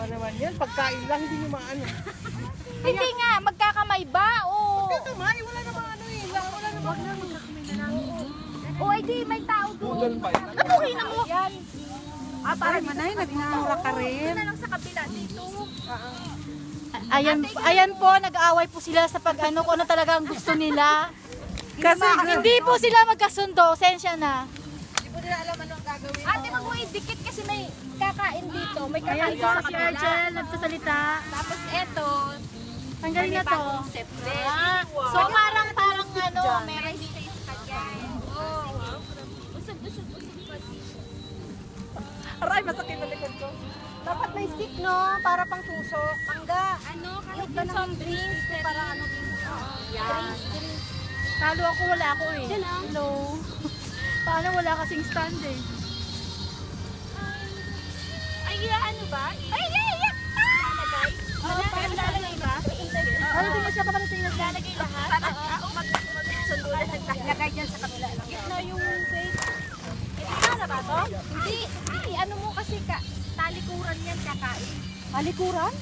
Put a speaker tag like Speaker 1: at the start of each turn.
Speaker 1: Pa naman yan, pagkain lang, hindi nyo maano.
Speaker 2: Hindi nga, magkakamay ba? O
Speaker 1: Kamay, wala namang ano eh. Wala namang ano.
Speaker 2: o ay di, may tao doon. Nabuhay na mo. Yan.
Speaker 3: Para manay, nagmamura ka rin.
Speaker 2: Na lang sa kabila dito.
Speaker 4: Ayan po, nag-aaway po sila sa pag-ano, kung ano talaga ang gusto nila.
Speaker 3: Kasi
Speaker 4: Hindi po sila magkasundo, sensya na.
Speaker 2: Ate, wag mo idikit kasi may kakain dito. May kakain sa
Speaker 4: Si
Speaker 2: kabila.
Speaker 4: Argel, nagsasalita.
Speaker 2: Tapos eto,
Speaker 4: Tanggalin na to.
Speaker 2: concept din.
Speaker 4: So parang ano,
Speaker 2: May space pa dyan. Usog-usog pa dito.
Speaker 3: aray, masakit na likod ko. Dapat may stick, no? Para pang tuso. Pangga.
Speaker 2: Ano, kahit yung some drinks, para ano dito. Drinks.
Speaker 4: Talo ako, wala ako eh. Hello. Paano wala kasing stand eh?
Speaker 2: Ay, ano ba? Ay, lalagay. Lalagay ba?
Speaker 4: Ano din siya kapag tingnan siya?
Speaker 2: Lalagay lahat? Magsundulan. Lagay dyan sa kabila lang. Gitna yung wait. Gitna na ba to? Hindi. Ano mo kasi talikuran yan kakain.
Speaker 4: Alikuran?